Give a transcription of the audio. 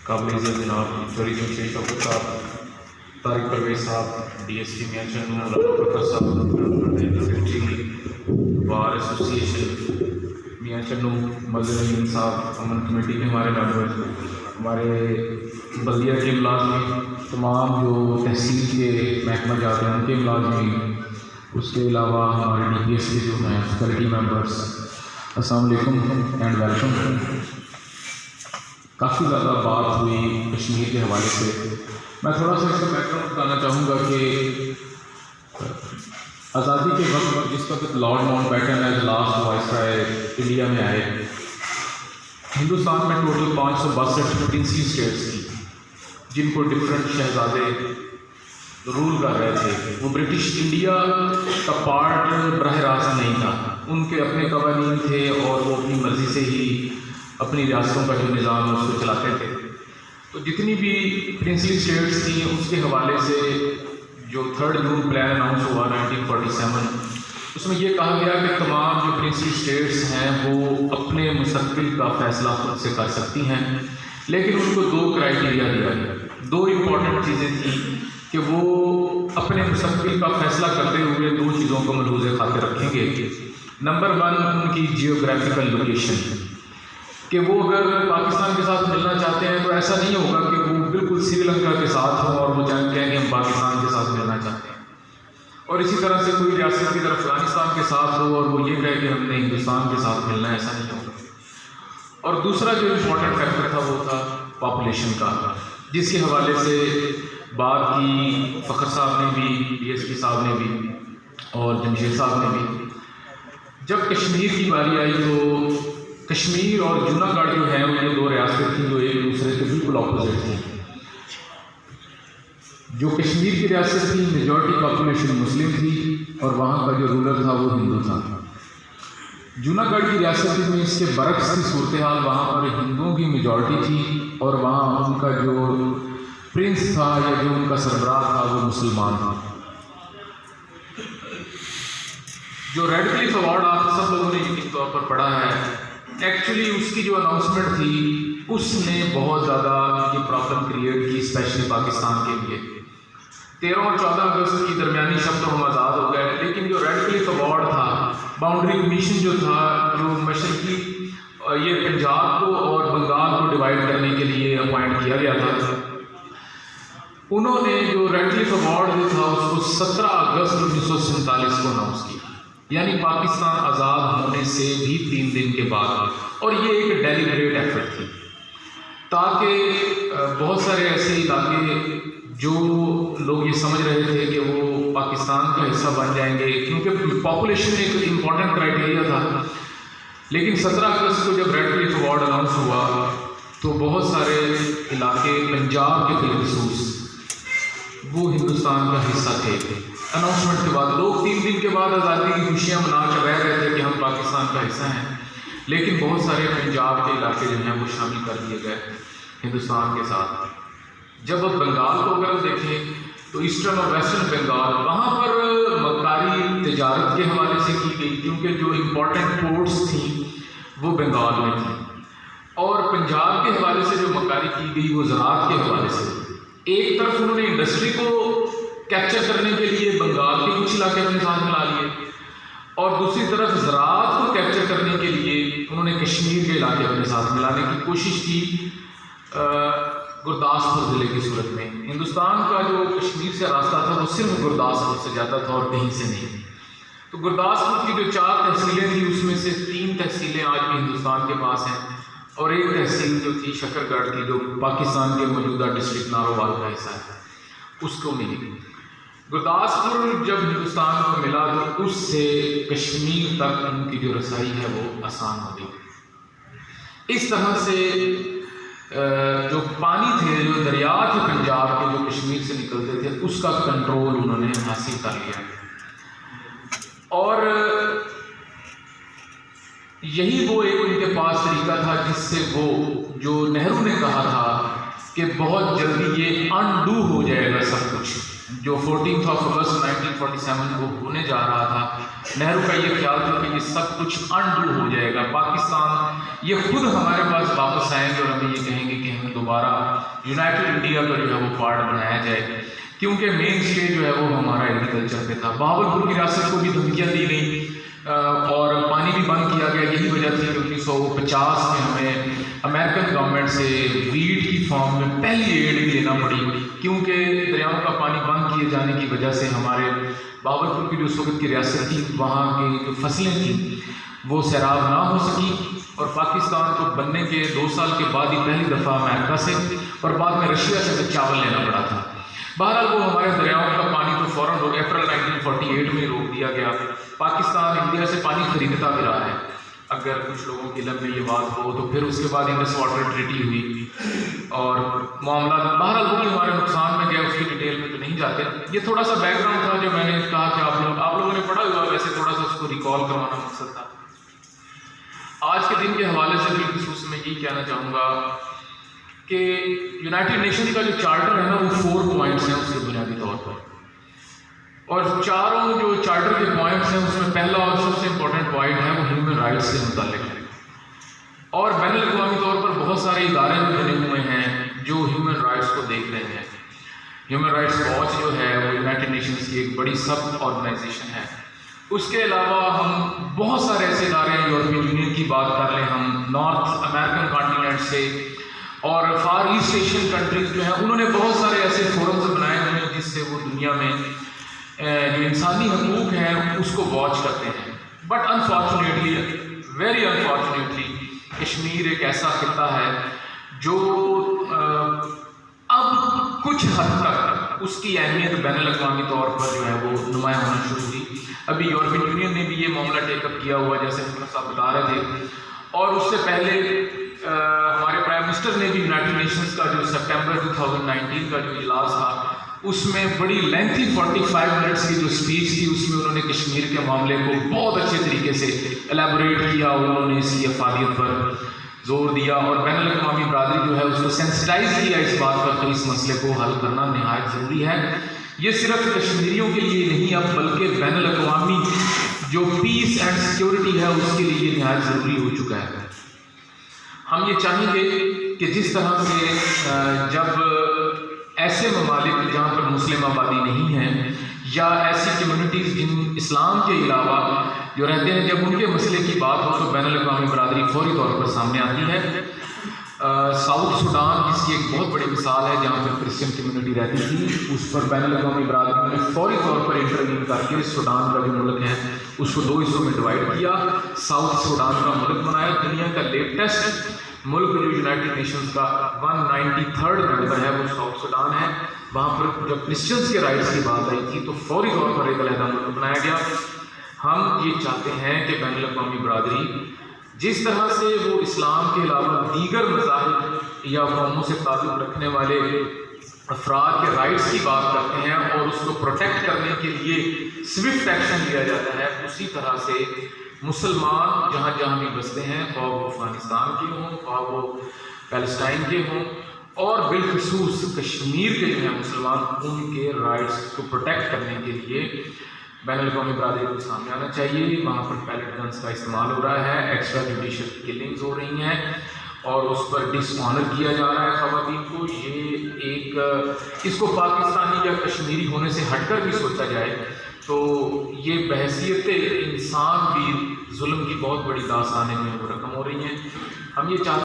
قابل عزت جناب فرید شیخ شوکت صاحب، طارق پرویز صاحب ڈی ایس پی میاں چنو، بکر صاحب سیکرٹری بار ایسوسیشن میاں چنو، مظہر صاحب امن کمیٹی کے ہمارے ممبر، ہمارے بلدیہ کے ملازمین، تمام جو تحصیل کے محکمہ جاتے ہیں ان کے ملازمین، اس کے علاوہ ہمارے ڈی پی ایس کے جو ہیں فیکلٹی ممبرس، السلام علیکم اینڈ ویلکم۔ کافی زیادہ بات ہوئی کشمیر کے حوالے سے، میں تھوڑا سا اس کا بیک گراؤنڈ بتانا چاہوں گا کہ آزادی کے وقت جس وقت Lord Mountbatten as last viceroy India میں آئے، ہندوستان میں ٹوٹل 562 پرنسلی اسٹیٹس تھی جن کو ڈفرینٹ شہزادے رول کر رہے تھے۔ وہ برٹش انڈیا کا پارٹ براہ راست نہیں تھا، ان کے اپنے قوانین تھے اور وہ اپنی مرضی سے ہی اپنی ریاستوں کا جو نظام ہے اس کو چلاتے تھے۔ تو جتنی بھی پرنسلی اسٹیٹس تھیں اس کے حوالے سے جو 3 جون پلان اناؤنس ہوا 1947، اس میں یہ کہا گیا کہ تمام جو پرنسلی اسٹیٹس ہیں وہ اپنے مستقبل کا فیصلہ خود سے کر سکتی ہیں، لیکن ان کو 2 کرائٹیریا دیا گیا، 2 امپورٹنٹ چیزیں تھیں کہ وہ اپنے مستقبل کا فیصلہ کرتے ہوئے 2 چیزوں کو ملحوظ خاطر رکھیں گے۔ نمبر 1 ان کی جیوگرافیکل لوکیشن، کہ وہ اگر پاکستان کے ساتھ ملنا چاہتے ہیں تو ایسا نہیں ہوگا کہ وہ بالکل سری لنکا کے ساتھ ہوں اور وہ کہیں کہ ہم پاکستان کے ساتھ ملنا چاہتے ہیں، اور اسی طرح سے کوئی ریاست کی طرف افغانستان کے ساتھ ہو اور وہ یہ کہے کہ ہم نے ہندوستان کے ساتھ ملنا ہے، ایسا نہیں ہوگا۔ اور دوسرا جو امپورٹنٹ فیکٹر تھا وہ تھا پاپولیشن کا، جس کے حوالے سے بات کی فخر صاحب نے بھی، ڈی ایس پی صاحب نے بھی اور جمشید صاحب نے بھی۔ جب کشمیر کی باری آئی تو کشمیر اور جوناگڑھ جو ہیں وہ یہ 2 ریاستیں تھیں جو ایک دوسرے کے بالکل اپوزٹ تھیں۔ جو کشمیر کی ریاست تھی میجورٹی پاپولیشن مسلم تھی اور وہاں کا جو رولر تھا وہ ہندو تھا۔ جوناگڑھ کی ریاست میں اس کے برعکس کی صورتحال، وہاں پر ہندوؤں کی میجورٹی تھی اور وہاں ان کا جو پرنس تھا یا جو ان کا سربراہ تھا وہ مسلمان تھا۔ جو ریڈ کلف ایوارڈ آپ سب لوگوں نے یقینی طور پر پڑھا ہے، ایکچولی اس کی جو اناؤنسمنٹ تھی اس نے بہت زیادہ یہ پرابلم کریٹ کی، اسپیشلی پاکستان کے لیے۔ 13 اور 14 اگست کی درمیانی شب تو ہم آزاد ہو گئے، لیکن جو ریڈ کلف ایوارڈ تھا، باؤنڈری کمیشن جو تھا، جو مشرقی یہ پنجاب کو اور بنگال کو ڈیوائڈ کرنے کے لیے اپوائنٹ کیا گیا تھا، انہوں نے جو ریڈ کلف ایوارڈ جو تھا اس کو 17 اگست 1947 کو اناؤنس کیا، یعنی پاکستان آزاد ہونے سے بھی 3 دن کے بعد، اور یہ ایک ڈیلیبریٹ ایفرٹ تھی تاکہ بہت سارے ایسے علاقے جو لوگ یہ سمجھ رہے تھے کہ وہ پاکستان کا حصہ بن جائیں گے، کیونکہ پاپولیشن ایک امپورٹنٹ کرائٹیریا تھا، لیکن 17 اگست کو جب ریڈ کلف ایوارڈ اناؤنس ہوا تو بہت سارے علاقے پنجاب کے بالخصوص وہ ہندوستان کا حصہ تھے۔ اناؤنسمنٹ کے بعد لوگ 3 دن کے بعد آزادی کی خوشیاں منا کر رہ رہے تھے کہ ہم پاکستان کا حصہ ہیں، لیکن بہت سارے پنجاب کے علاقے جو ہیں وہ شامل کر دیے گئے ہندوستان کے ساتھ۔ جب اب بنگال کو اگر دیکھیں تو ایسٹرن اور ویسٹرن بنگال، وہاں پر مکاری تجارت کے حوالے سے کی گئی، کیونکہ جو امپورٹنٹ پورٹس تھیں وہ بنگال میں تھیں، اور پنجاب کے حوالے سے جو مکاری کی گئی وہ زراعت کے حوالے سے۔ ایک طرف انہوں نے انڈسٹری کو کیپچر کرنے کے لیے بنگال کے کچھ علاقے اپنے ساتھ ملا لیے، اور دوسری طرف زراعت کو کیپچر کرنے کے لیے انہوں نے کشمیر کے علاقے اپنے ساتھ ملانے کی کوشش کی، گرداسپور ضلع کی صورت میں۔ ہندوستان کا جو کشمیر سے راستہ تھا وہ صرف گرداسپور سے جاتا تھا اور کہیں سے نہیں۔ تو گرداسپور کی جو 4 تحصیلیں تھیں اس میں سے 3 تحصیلیں آج بھی ہندوستان کے پاس ہیں، اور ایک تحصیل جو تھی شکر گڑھ کی، جو پاکستان کے موجودہ ڈسٹرکٹ نارووال کا حصہ ہے، اس کو ملی۔ گرداسپور جب ہندوستان کو ملا تو اس سے کشمیر تک ان کی جو رسائی ہے وہ آسان ہو گئی۔ اس طرح سے جو پانی تھے، جو دریا تھے پنجاب کے جو کشمیر سے نکلتے تھے، اس کا کنٹرول انہوں نے حاصل کر لیا، اور یہی وہ ایک ان کے پاس طریقہ تھا جس سے وہ جو نہرو نے کہا تھا کہ بہت جلدی یہ انڈو ہو جائے گا سب کچھ جو 14 اگست 1947 کو ہونے جا رہا تھا۔ نہرو کا یہ خیال تھا کہ یہ سب کچھ انڈو ہو جائے گا، پاکستان یہ خود ہمارے پاس واپس آئیں گے اور ہمیں یہ کہیں گے کہ ہمیں دوبارہ یونائٹڈ انڈیا کا جو ہے وہ پارٹ بنایا جائے، کیونکہ مین اسٹیج جو ہے وہ ہمارا ایگریکلچر پہ تھا۔ بہاولپور کی ریاست کو بھی دھمکیاں دی گئیں اور پانی بھی بند کیا گیا۔ یہی وجہ تھی کہ 1950 میں ہمیں امریکن گورنمنٹ سے ویٹ کی فارم میں پہلی ایڈ لینا پڑی، کیونکہ دریاؤں کا پانی بند کیے جانے کی وجہ سے ہمارے بہاولپور کی جو اس وقت کی ریاست تھی وہاں کی جو فصلیں تھیں وہ سیراب نہ ہو سکی، اور پاکستان کو بننے کے 2 سال کے بعد ہی پہلی دفعہ امریکہ سے اور بعد میں رشیا سے چاول لینا پڑا تھا۔ بہرحال وہ ہمارے دریاؤں کا پانی تو فوراً اپریل 1948 میں روک دیا گیا۔ پاکستان انڈیا سے پانی خریدتا بھی رہا ہے، اگر کچھ لوگوں کے لب میں یہ بات ہو تو پھر اس کے بعد انڈس واٹر ٹریٹی ہوئی اور معاملات بہرحال وہ ہمارے نقصان میں گیا، اس کی ڈیٹیل میں تو نہیں جاتے۔ یہ تھوڑا سا بیک گراؤنڈ تھا جو میں نے کہا کہ آپ لوگوں نے پڑھا ہوا، ویسے تھوڑا سا اس کو ریکال کروانا مقصد تھا۔ آج کے دن کے حوالے سے بالخصوص میں یہی کہنا چاہوں گا کہ یونائٹڈ نیشن کا جو چارٹر ہے نا وہ 4 پوائنٹس ہیں اس کے بنیادی طور پر، اور چاروں جو چارٹر کے پوائنٹس ہیں اس میں پہلا اور سب سے امپورٹنٹ پوائنٹ ہے وہ ہیومن رائٹس سے متعلق ہے، اور بین الاقوامی طور پر بہت سارے ادارے بھی بنے ہوئے ہیں جو ہیومن رائٹس کو دیکھ رہے ہیں۔ ہیومن رائٹس واچ جو ہے وہ یونائٹڈ نیشنز کی ایک بڑی سب آرگنائزیشن ہے۔ اس کے علاوہ ہم بہت سارے ایسے ادارے ہیں، یورپین یونین کی بات کر لیں ہم، نارتھ امریکن کانٹیننٹ سے اور فار ایسٹ ایشین کنٹریز جو ہیں انہوں نے بہت سارے ایسے فورمز بنائے ہوئے ہیں جس سے وہ دنیا میں جو انسانی حقوق ہیں اس کو واچ کرتے ہیں۔ But unfortunately, very unfortunately, Kashmir ایک ایسا خطہ ہے جو اب کچھ حد تک اس کی اہمیت بین الاقوامی طور پر جو ہے وہ نمایاں ہونا شروع ہوئی۔ ابھی یورپین یونین نے بھی یہ معاملہ ٹیک اپ کیا ہوا جیسے صاحب بتا رہے تھے، اور اس سے پہلے ہمارے پرائم منسٹر نے بھی یونائٹڈ نیشنز کا جو سپٹمبر 2019 کا جو اجلاس تھا اس میں بڑی لینتھی 45 منٹس کی جو اسپیچ تھی اس میں انہوں نے کشمیر کے معاملے کو بہت اچھے طریقے سے ایلیبوریٹ کیا، انہوں نے اس کی افادیت پر زور دیا اور بین الاقوامی برادری جو ہے اس کو سینسٹائز کیا اس بات پر کہ اس مسئلے کو حل کرنا نہایت ضروری ہے۔ یہ صرف کشمیریوں کے لیے نہیں اب بلکہ بین الاقوامی جو پیس اینڈ سیکیورٹی ہے اس کے لیے یہ نہایت ضروری ہو چکا ہے۔ ہم یہ چاہیں گے کہ جس طرح سے جب ایسے ممالک جہاں پر مسلم آبادی نہیں ہے یا ایسی کمیونٹیز جن اسلام کے علاوہ جو رہتے ہیں، جب ان کے مسئلے کی بات ہو تو بین الاقوامی برادری فوری طور پر سامنے آتی ہے۔ ساؤتھ سوڈان جس کی ایک بہت بڑی مثال ہے جہاں پر کرسچن کمیونٹی رہتی تھی، اس پر بین الاقوامی برادری نے فوری طور پر انٹروین کر کے سوڈان کا جو ملک ہے اس کو 2 حصوں میں ڈیوائڈ کیا، ساؤتھ سوڈان کا ملک بنایا۔ دنیا کا لیٹسٹ ملک جو یونائٹڈ نیشنز کا 193rd ممبر ہے وہ ساؤتھ سوڈان ہے۔ وہاں پر جب کرسچنز کے رائٹس کی بات آئی تھی تو فوری طور پر ایک علیحدہ ملک بنایا گیا۔ ہم یہ چاہتے ہیں کہ بین الاقوامی برادری جس طرح سے وہ اسلام کے علاوہ دیگر مذاہب یا قوموں سے تعلق رکھنے والے افراد کے رائٹس کی بات کرتے ہیں اور اس کو پروٹیکٹ کرنے کے لیے سوئفٹ ایکشن لیا جاتا ہے، اسی طرح سے مسلمان جہاں جہاں بھی بستے ہیں، خواہ وہ افغانستان کے ہوں، خواہ وہ پیلسٹائن کے ہوں، اور بالخصوص کشمیر کے جو ہیں مسلمان، ان کے رائٹس کو پروٹیکٹ کرنے کے لیے بین الاقوامی برادری کو سامنے آنا چاہیے۔ وہاں پر پیلٹ گنز کا استعمال ہو رہا ہے، ایکسٹرا جوڈیشل کلنگز ہو رہی ہیں اور اس پر ڈس آنر کیا جا رہا ہے خواتین کو۔ یہ ایک اس کو پاکستانی یا کشمیری ہونے سے ہٹ کر بھی سوچا جائے تو یہ بحیثیت انسان بھی ظلم کی بہت بڑی داستانیں میں وہ رقم ہو رہی ہیں۔ ہم یہ چاہتے